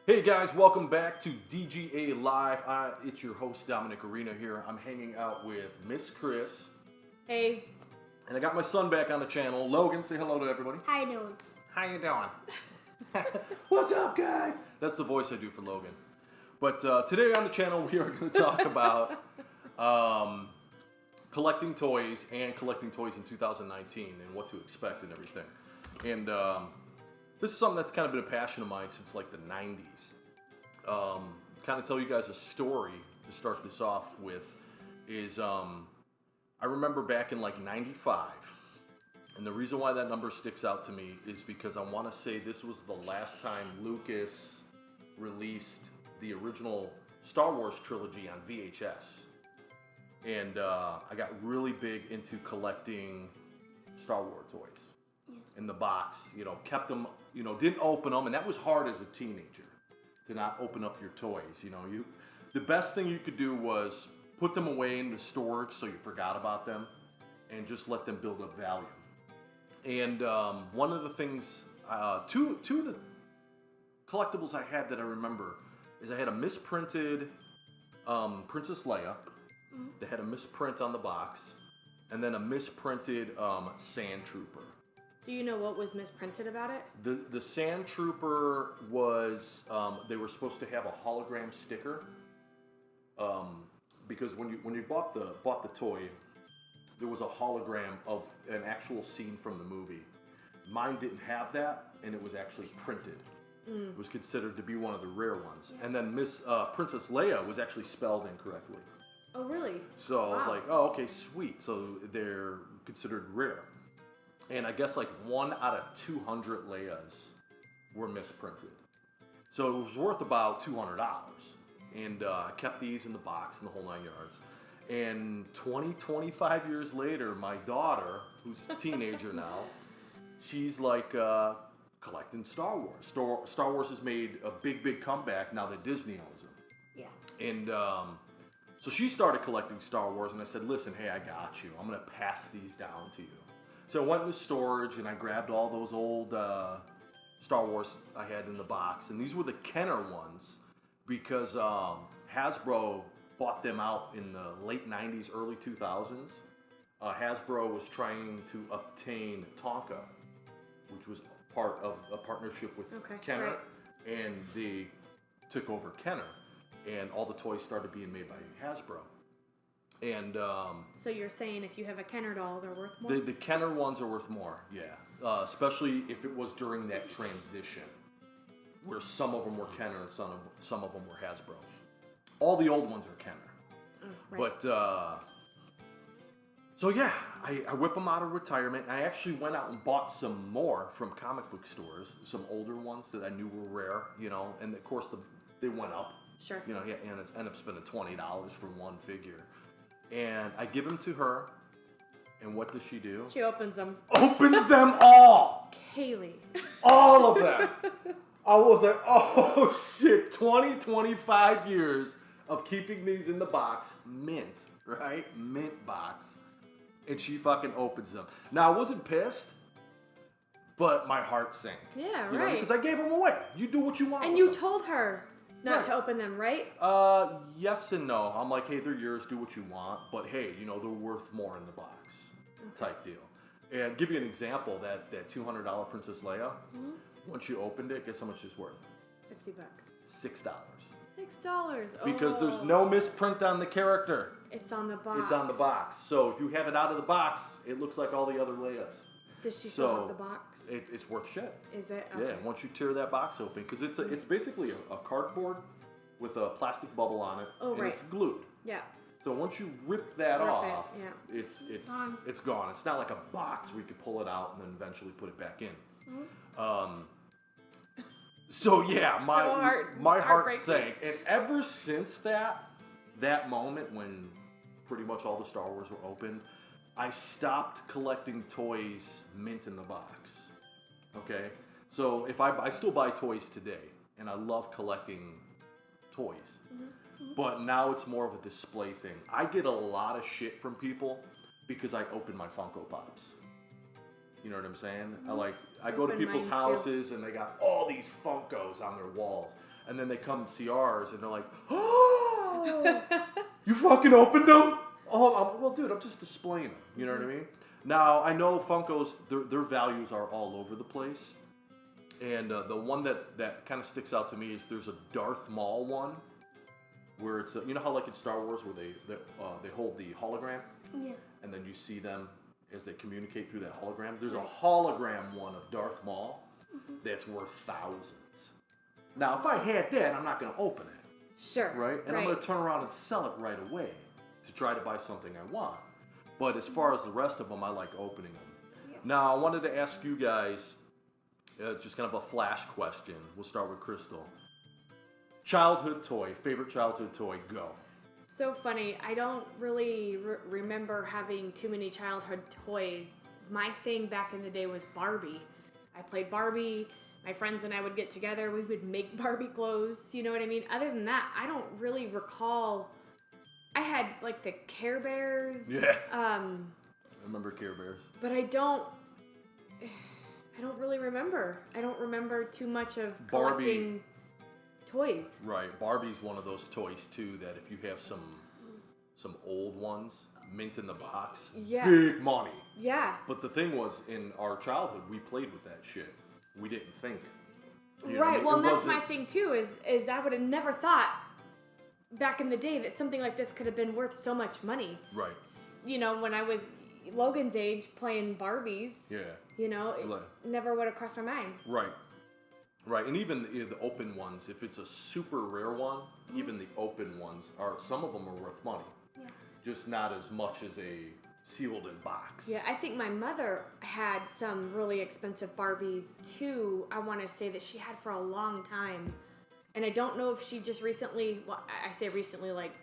Hey guys, welcome back to DGA Live. It's your host Dominick here. I'm hanging out with Miss Chris. Hey. And I got my son back on the channel. Logan, say hello to everybody. How you doing? How you doing? What's up, guys? That's the voice I do for Logan. But today on the channel we are going to talk about collecting toys and collecting toys in 2019 and what to expect and everything. And this is something that's kind of been a passion of mine since like the 90s. Kind of tell you guys a story to start this off with is I remember back in like 95, and the reason why that number sticks out to me is because I want to say this was the last time Lucas released the original Star Wars trilogy on VHS. And I got really big into collecting Star Wars toys. In the box, kept them, didn't open them, and that was hard as a teenager to not open up your toys. The best thing you could do was put them away in the storage so you forgot about them, and just let them build up value. And one of the things, two of the collectibles I had that I remember is I had a misprinted Princess Leia. They had a misprint on the box, and then a misprinted Sand Trooper. Do you know what was misprinted about it? The Sand Trooper was, they were supposed to have a hologram sticker, because when you bought the toy, there was a hologram of an actual scene from the movie. Mine didn't have that, and it was actually printed. It was considered to be one of the rare ones. Yeah. And then Princess Leia was actually spelled incorrectly. Oh, really? So I was like, oh, okay, sweet. So they're considered rare. And I guess like 1 out of 200 Leias were misprinted. So it was worth about $200. And I kept these in the box and the whole 9 yards. And 25 years later, my daughter, who's a teenager now, she's like collecting Star Wars. Star Wars has made a big comeback now that Disney owns them. Yeah. And so she started collecting Star Wars, and I said, listen, hey, I got you. I'm going to pass these down to you. So I went in the storage and I grabbed all those old Star Wars I had in the box. And these were the Kenner ones because Hasbro bought them out in the late 90s, early 2000s. Hasbro was trying to obtain Tonka, which was part of a partnership with Kenner. Right. And they took over Kenner. And all the toys started being made by Hasbro. And so you're saying if you have a Kenner doll, they're worth more? The Kenner ones are worth more, yeah. Especially if it was during that transition, where some of them were Kenner and some of them were Hasbro. All the old ones are Kenner. Right. But, so yeah, I whip them out of retirement. I actually went out and bought some more from comic book stores, some older ones that I knew were rare, and of course they went up. Sure. And I ended up spending $20 for one figure. And I give them to her, and what does she do? She opens them. Opens them all! Kaylee. All of them! I was like, oh shit, 25 years of keeping these in the box, mint, right? Mint box. And she fucking opens them. Now, I wasn't pissed, but my heart sank. Yeah, right. Because I gave them away. You do what you want. And you told her not to open them, right? Yes and no. I'm like, hey, they're yours, do what you want, but hey, they're worth more in the box, type deal. And give you an example, that $200 Princess Leia, once you opened it, guess how much it's worth? $50. $6. $6. Because there's no misprint on the character. It's on the box. It's on the box. So if you have it out of the box, it looks like all the other Leias. Does she still have the box? It's worth shit. Is it? Okay. Yeah, once you tear that box open, because it's basically a cardboard with a plastic bubble on it, and it's glued. Yeah. So once you rip that off, it's gone. It's gone. It's not like a box where you could pull it out and then eventually put it back in. So yeah, my heart sank, and ever since that moment when pretty much all the Star Wars were opened, I stopped collecting toys mint in the box. Okay, so if I still buy toys today, and I love collecting toys, but now it's more of a display thing. I get a lot of shit from people because I open my Funko Pops. You know what I'm saying? I go to Open people's mine, too. houses and they got all these Funkos on their walls. And then they come and see ours and they're like, oh, you fucking opened them? Oh, well, dude, I'm just displaying them. You know what I mean? Now, I know Funkos, their values are all over the place. And the one that kind of sticks out to me is there's a Darth Maul one where it's, you know how like in Star Wars where they hold the hologram? Yeah. And then you see them as they communicate through that hologram. There's a hologram one of Darth Maul that's worth thousands. Now, if I had that, I'm not going to open it. Sure. Right? And I'm going to turn around and sell it right away to try to buy something I want. But as far as the rest of them, I like opening them. Yeah. Now, I wanted to ask you guys just kind of a flash question. We'll start with Crystal. Childhood toy, favorite childhood toy, go. So funny. I don't really remember having too many childhood toys. My thing back in the day was Barbie. I played Barbie. My friends and I would get together. We would make Barbie clothes. You know what I mean? Other than that, I don't really recall. I had like the Care Bears. Yeah. I remember Care Bears. But I don't really remember. I don't remember too much of collecting toys. Right. Barbie's one of those toys too that if you have some old ones, mint in the box, big money. Yeah. But the thing was, in our childhood, we played with that shit. We didn't think. You know what I Right. mean? Well, It and that's wasn't- my thing too. Is I would have never thought back in the day that something like this could have been worth so much money. Right. You know, when I was Logan's age playing Barbies. Yeah. You know, it never would have crossed my mind. Right. Right. And even the open ones, if it's a super rare one, even the open ones some of them are worth money. Yeah. Just not as much as a sealed in box. Yeah, I think my mother had some really expensive Barbies too. I want to say that she had for a long time. And I don't know if she just recently, well, I say recently, like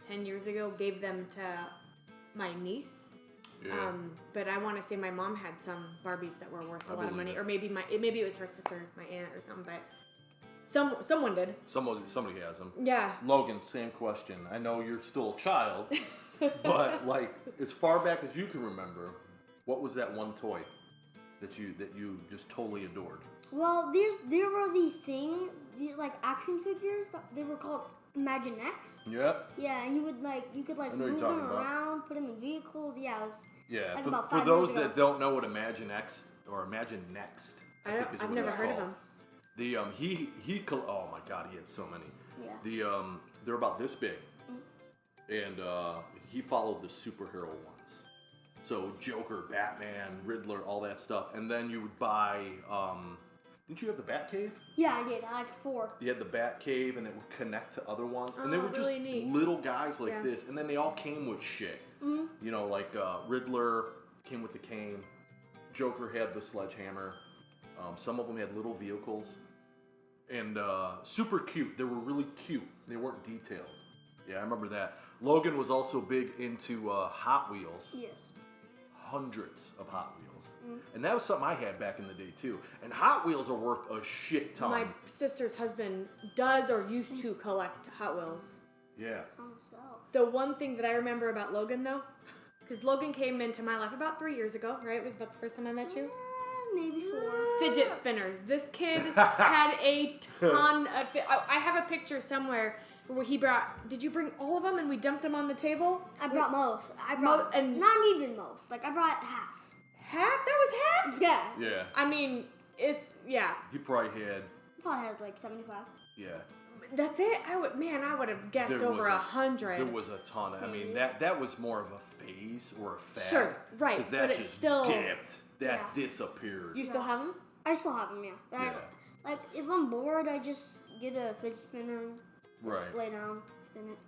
10 years ago, gave them to my niece. Yeah. But I want to say my mom had some Barbies that were worth a lot of money, believe or maybe it was her sister, my aunt, or something. But someone did. Somebody has them. Yeah. Logan, same question. I know you're still a child, but like as far back as you can remember, what was that one toy that you just totally adored? Well, there were these these like action figures. They were called Imaginext. Yeah. Yeah, and you could I know move you're them talking about. around, put them in vehicles. Yeah, it was. Yeah. Like For, about for 5 those years ago. that don't know what Imaginext or Imagine Next, I've never heard of them. The oh my god, he had so many. Yeah. They're about this big, and he followed the superhero ones. So Joker, Batman, Riddler, all that stuff, and then you would buy. Didn't you have the Batcave? Yeah, I did. I had 4. You had the Batcave, and it would connect to other ones, and they Oh, were just really neat. little guys like Yeah. this, and then they all came with shit. Mm-hmm. You know, like Riddler came with the cane, Joker had the sledgehammer. Some of them had little vehicles, and super cute. They were really cute. They weren't detailed. Yeah, I remember that. Logan was also big into Hot Wheels. Yes. Hundreds of Hot Wheels. And that was something I had back in the day too. And Hot Wheels are worth a shit ton. My sister's husband does or used to collect Hot Wheels. Yeah. The one thing that I remember about Logan though, because Logan came into my life about 3 years ago, right? It was about the first time I met you. Maybe 4. Fidget spinners. This kid had a ton of. I have a picture somewhere where he brought. Did you bring all of them and we dumped them on the table? I brought most. I brought and not even most. Like I brought half. half. That was half. Yeah. Yeah. I mean, yeah. He probably had. Probably had like 75. Yeah. That's it. I would have guessed There over was 100. There was a ton. I mean, that was more of a phase or a fad. Sure, right, Because but that it's just still- dipped. That Yeah. disappeared. You still have them? I still have them. Yeah. Yeah. Like if I'm bored, I just get a fidget spinner. Right. Just lay down, spin it.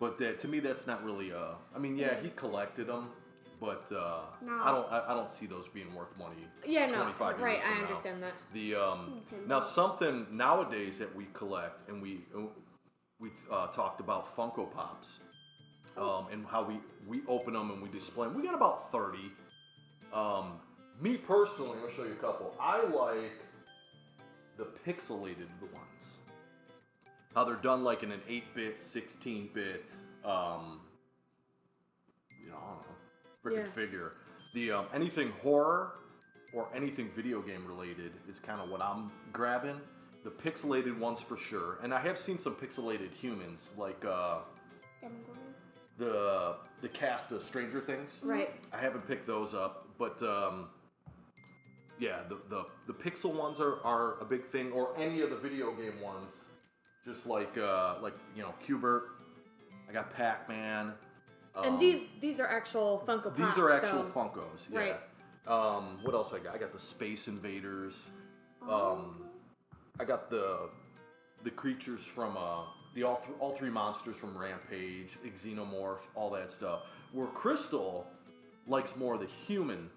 But to me, that's not really. I mean, yeah, he collected them, but No. I don't see those being worth money. Yeah, no. 25 years Right, from I now. understand that. The $10. now something nowadays that we collect, and we talked about Funko Pops, and how we open them and we display them. We got about 30. Me personally, I'll show you a couple. I like the pixelated ones. How they're done like in an 8-bit, 16-bit, I don't know, freaking Yeah. figure. The anything horror, or anything video game related is kind of what I'm grabbing. The pixelated ones for sure, and I have seen some pixelated humans like the cast of Stranger Things. Right. I haven't picked those up, but yeah, the pixel ones are a big thing, or any of the video game ones, just like Qbert. I got Pac-Man. And these are actual Funko Pops. These are actual Funkos. Yeah. Right. What else I got? I got the Space Invaders. Oh. I got the creatures from all three monsters from Rampage, Xenomorph, all that stuff. Where Crystal likes more of the human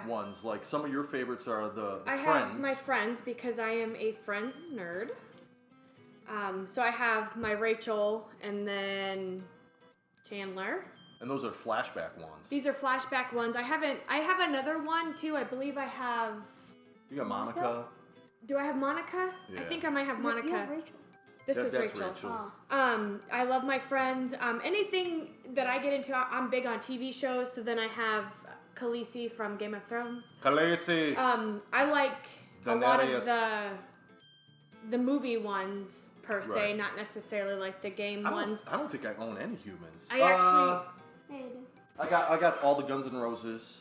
ones. Like some of your favorites are the I Friends. have my Friends because I am a Friends nerd. So I have my Rachel and then Chandler. And those are flashback ones. These are flashback ones. I have another one too. I believe I have. You got Monica. Do I have Monica? Yeah. I think I might have Monica. You have Rachel. This is That's Rachel. Oh. I love my Friends. Anything that I get into, I'm big on TV shows. So then I have Khaleesi from Game of Thrones. Khaleesi. I like a lot of Daenerys. the movie ones per se, Right. not necessarily like the game ones. I don't think I own any humans. I actually. Hey, dude. I got all the Guns N' Roses.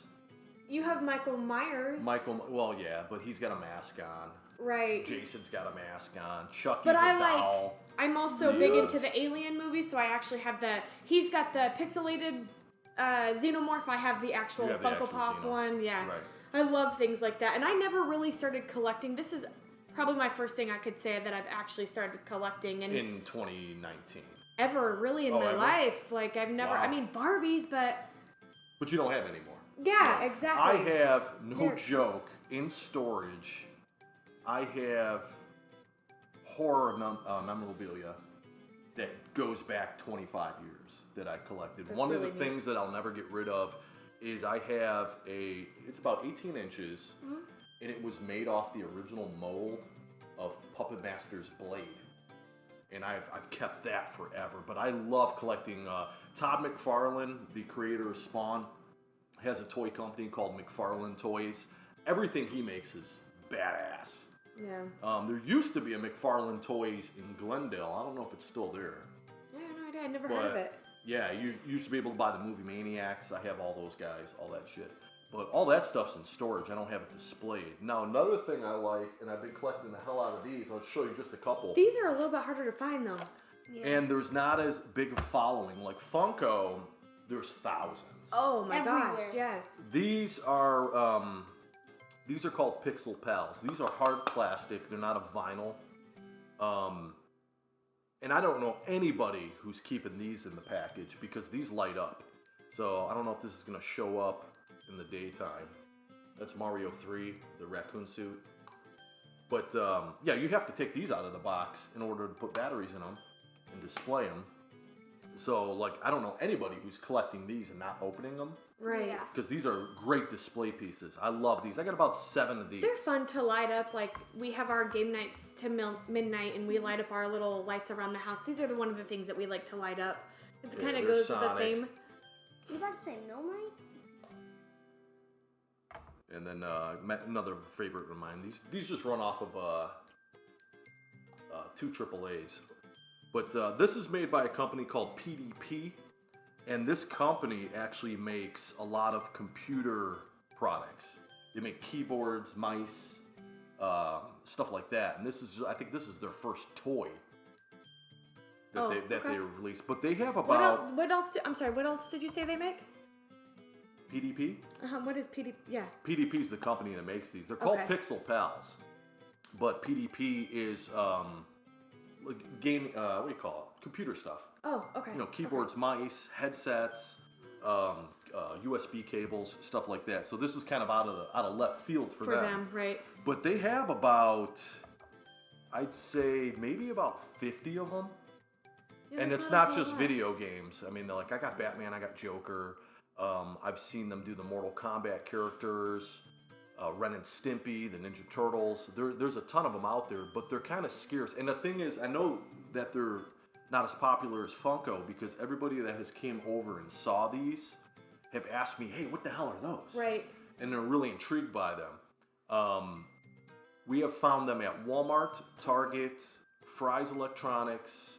You have Michael Myers. Well, yeah, but he's got a mask on. Right. Jason's got a mask on. Chucky's But a I doll. I'm also big Yes. into the Alien movies, so I actually have he's got the pixelated Xenomorph. I have the actual You have the Funko actual Pop Xeno. one. Yeah. Right. I love things like that. And I never really started collecting. This is probably my first thing I could say that I've actually started collecting. And In 2019. ever really in Oh, my ever? life. Like I've never, Wow. I mean Barbies, but But you don't have any more. yeah, I exactly. have, no There. joke, in storage, I have horror memorabilia that goes back 25 years that I collected. That's One really of the neat. things that I'll never get rid of is I have it's about 18 inches, Mhm. and it was made off the original mold of Puppet Master's blade. And I've kept that forever. But I love collecting. Todd McFarlane, the creator of Spawn, has a toy company called McFarlane Toys. Everything he makes is badass. Yeah. There used to be a McFarlane Toys in Glendale. I don't know if it's still there. I have no idea. I never heard of But it. yeah, you used to be able to buy the movie Maniacs. I have all those guys, all that shit. But all that stuff's in storage. I don't have it displayed. Now, another thing I like, and I've been collecting the hell out of these, I'll show you just a couple. These are a little bit harder to find though. Yeah. And there's not as big a following. Like Funko, there's thousands. Oh my gosh, Everywhere. yes. These are called Pixel Pals. These are hard plastic. They're not a vinyl. And I don't know anybody who's keeping these in the package because these light up. So I don't know if this is gonna show up in the daytime. That's Mario 3, the raccoon suit. But yeah, you have to take these out of the box in order to put batteries in them and display them. So like, I don't know anybody who's collecting these and not opening them. Right. Yeah. Because these are great display pieces. I love these. I got about 7 of these. They're fun to light up. Like we have our game nights to midnight, and we light up our little lights around the house. These are one of the things that we like to light up. It Yeah, kind of they're goes with the Sonic. theme. You about to say no, Mike? And then another favorite of mine. These just run off of 2 AAAs. But this is made by a company called PDP. And this company actually makes a lot of computer products. They make keyboards, mice, stuff like that. And I think this is their first toy that they released. But they have about What else? I'm sorry. What else did you say they make? PDP. What is PD? Yeah. PDP is the company that makes these. They're called Okay. Pixel Pals, but PDP is like gaming. What do you call it? Computer stuff. Oh, okay. You know, keyboards, mice, headsets, USB cables, stuff like that. So this is kind of out of left field for them. right? But they have about, I'd say maybe about 50 of them. Yeah, And that's it's a not whole just lot. video games. I mean, they're like, I got Batman, I got Joker. I've seen them do the Mortal Kombat characters, Ren and Stimpy, the Ninja Turtles. There's a ton of them out there, but they're kind of scarce. And the thing is, I know that they're not as popular as Funko because everybody that has came over and saw these have asked me, hey, what the hell are those? Right. and they're really intrigued by them. We have found them at Walmart, Target, Fry's Electronics,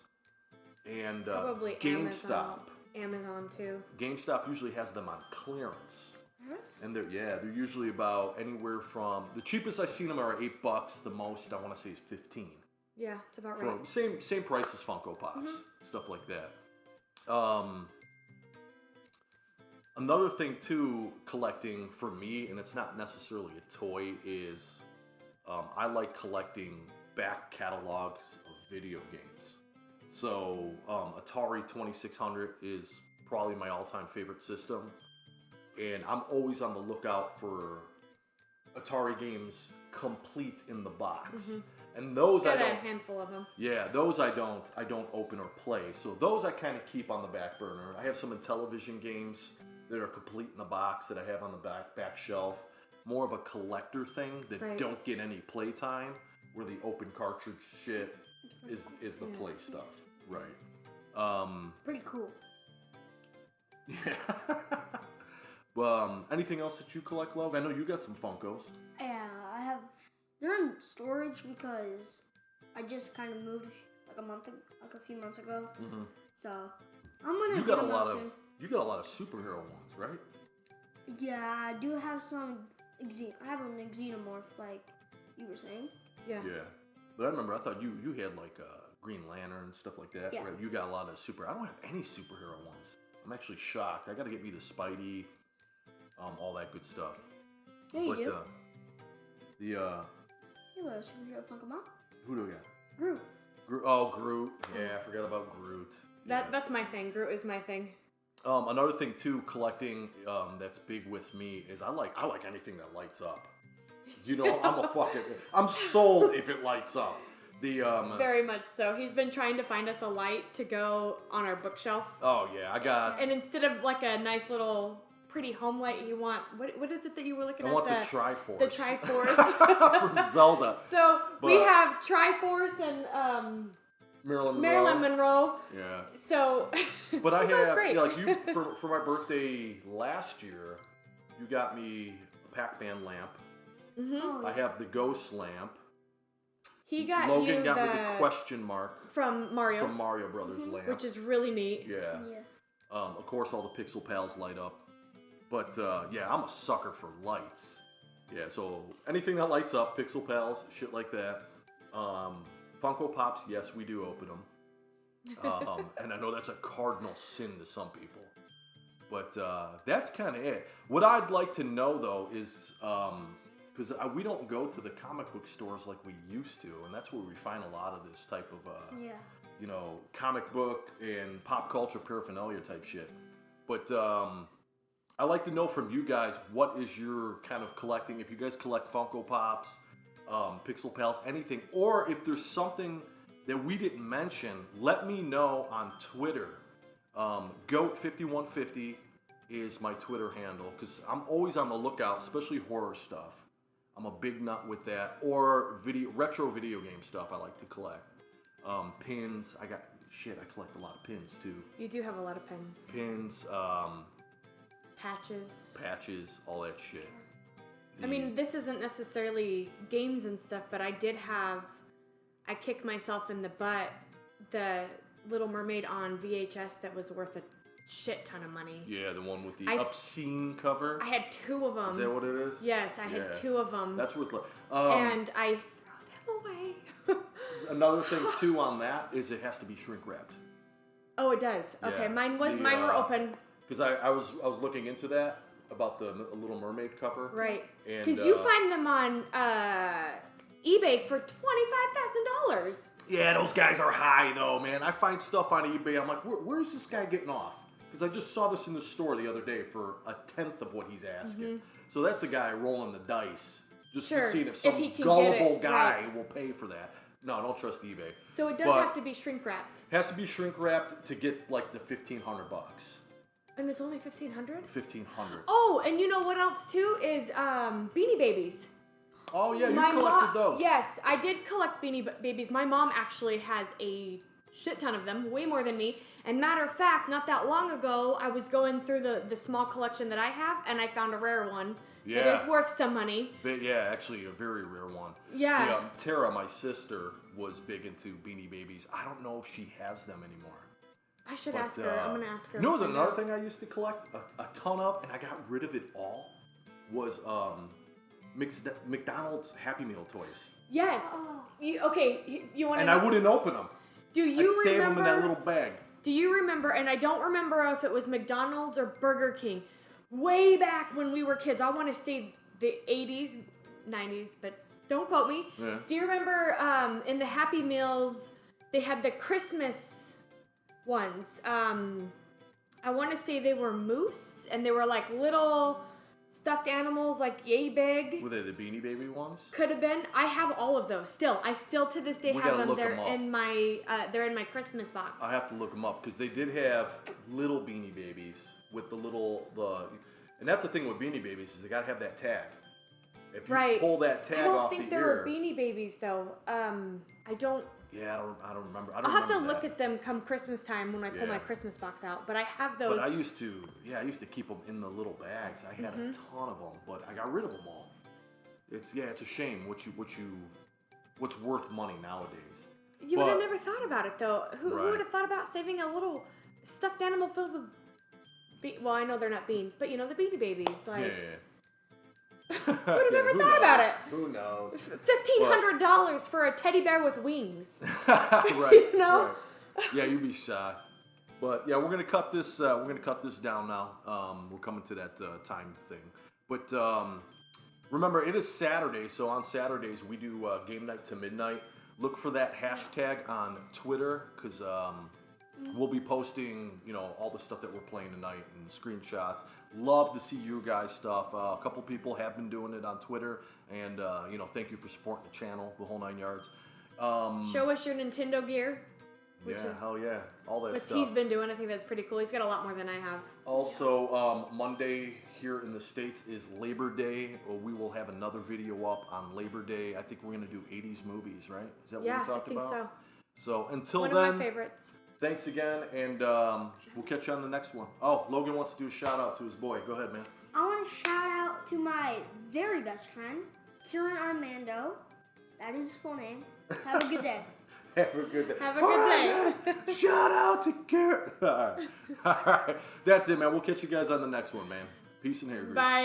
and Probably GameStop. Amazon too. GameStop usually has them on clearance. What? And they're usually about anywhere from the cheapest I've seen them are $8. The most I want to say is 15. Yeah, it's about right. Same price as Funko Pops, stuff like that. Another thing too, collecting for me, and it's not necessarily a toy, is I like collecting back catalogs of video games. So Atari 2600 is probably my all-time favorite system, and I'm always on the lookout for Atari games complete in the box. And those Got I don't. a handful of them. Yeah, those I don't open or play. So those I kind of keep on the back burner. I have some Intellivision games that are complete in the box that I have on the back shelf. More of a collector thing that don't get any play time, where the open cartridge shit is the play stuff. Right. Pretty cool. Yeah. Anything else that you collect, Love? I know you got some Funkos. Yeah, I have. They're in storage because I just kind of moved like a few months ago. So I'm gonna. You got a lot of superhero ones, right? Yeah, I do have some. I have an Xenomorph, like you were saying. Yeah. Yeah. But I remember I thought you had like Green Lantern and stuff like that. Yeah. Right? You got a lot of I don't have any superhero ones. I'm actually shocked. I got to get me the Spidey, all that good stuff. Yeah, you do. You have a superhero Funko Pop? Who do we got? Groot. Groot. Yeah, I forgot about Groot. That's my thing. Groot is my thing. Another thing too, collecting that's big with me is I like anything that lights up. You know, I'm sold if it lights up. Very much so. He's been trying to find us a light to go on our bookshelf. Oh yeah, I got. And instead of like a nice little pretty home light, you want what is it that you were looking at? I want the Triforce. The Triforce from Zelda. So we have Triforce and Marilyn Monroe. Yeah. So. But I have great. like you for my birthday last year, you got me a Pac-Man lamp. Oh, I have the Ghost lamp. He got Logan you got me the question mark from Mario Brothers lamp, which is really neat. Yeah. Of course, all the Pixel Pals light up. But yeah, I'm a sucker for lights. Yeah, so anything that lights up, Pixel Pals, shit like that. Funko Pops, yes, we do open them. And I know that's a cardinal sin to some people. But that's kind of it. What I'd like to know, though, is because we don't go to the comic book stores like we used to, and that's where we find a lot of this type of, you know, comic book and pop culture paraphernalia type shit. But I'd like to know from you guys, what is your kind of collecting, if you guys collect Funko Pops, Pixel Pals, anything, or if there's something that we didn't mention, let me know on Twitter. Goat5150 is my Twitter handle, because I'm always on the lookout, especially horror stuff. I'm a big nut with that, or retro video game stuff I like to collect. Pins, I collect a lot of pins too. You do have a lot of pins. Pins, patches, all that shit. I mean, this isn't necessarily games and stuff, but I kicked myself in the butt, the Little Mermaid on VHS that was worth a shit ton of money. Yeah, the one with the obscene cover. I had 2 of them. Is that what it is? Yes, I had 2 of them. That's worth and I throw them away. Another thing too on that is it has to be shrink wrapped. Oh, it does. Okay, mine were open. Because I was looking into that about the Little Mermaid cover. Right. Because you find them on eBay for $25,000. Yeah, those guys are high though, man. I find stuff on eBay. I'm like, where's this guy getting off? Because I just saw this in the store the other day for 1/10 of what he's asking. So that's a guy rolling the dice just to see if some gullible guy will pay for that. No, don't trust eBay. So it does have to be shrink wrapped. Has to be shrink wrapped to get like the $1,500. And it's only $1,500? $1,500. Oh, and you know what else too is Beanie Babies. Oh yeah, you collected those. Yes, I did collect Beanie Babies. My mom actually has a shit ton of them, way more than me. And matter of fact, not that long ago, I was going through the small collection that I have, and I found a rare one. Yeah. It is worth some money. But yeah, actually a very rare one. Yeah. Tara, my sister, was big into Beanie Babies. I don't know if she has them anymore. I should ask her. I'm gonna ask her. You know, another thing I used to collect a ton of, and I got rid of it all, was McDonald's Happy Meal toys. Yes. You want to? And I wouldn't open them. Do you I'd save remember? them in that little bag. Do you remember? And I don't remember if it was McDonald's or Burger King. Way back when we were kids, I want to say the 80s, 90s, but don't quote me. Yeah. Do you remember in the Happy Meals, they had the Christmas ones? I want to say they were moose, and they were like little stuffed animals, like yay big. Were they the Beanie Baby ones? Could have been. I have all of those still. I still to this day We have gotta them. look They're 'em up. in my Christmas box. I have to look them up because they did have little Beanie Babies with and that's the thing with Beanie Babies is they gotta have that tag. If you pull that tag off the ear. I don't think there were Beanie Babies though. I don't. Yeah, I don't remember. I'll have to look at them come Christmas time when I pull my Christmas box out. But I have those. But I used to keep them in the little bags. I had a ton of them, but I got rid of them all. It's a shame what's worth money nowadays. You would have never thought about it though. Who would have thought about saving a little stuffed animal filled with? Well, I know they're not beans, but you know the Beanie Babies. Like, yeah. would have never thought about it. Who knows? $1,500 for a teddy bear with wings. Right. You know? Right. Yeah, you'd be shy. But yeah, we're gonna cut this. We're gonna cut this down now. We're coming to that time thing. But remember, it is Saturday, so on Saturdays we do game night to midnight. Look for that hashtag on Twitter because we'll be posting, all the stuff that we're playing tonight and screenshots. Love to see you guys stuff. A couple people have been doing it on Twitter, and thank you for supporting the channel, the whole 9 yards. Show us your Nintendo gear. Hell yeah, all that stuff. Which he's been doing. I think that's pretty cool. He's got a lot more than I have. Also, Monday here in the States is Labor Day. We will have another video up on Labor Day. I think we're gonna do 80s movies, right? Is that what we talked about? I think So so. until then, one of my favorites. Thanks again, and we'll catch you on the next one. Oh, Logan wants to do a shout out to his boy. Go ahead, man. I want to shout out to my very best friend, Kieran Armando. That is his full name. Have a good day. Have a good day. Have a good day. Man, shout out to Kieran. All right. That's it, man. We'll catch you guys on the next one, man. Peace and hair grease. Bye.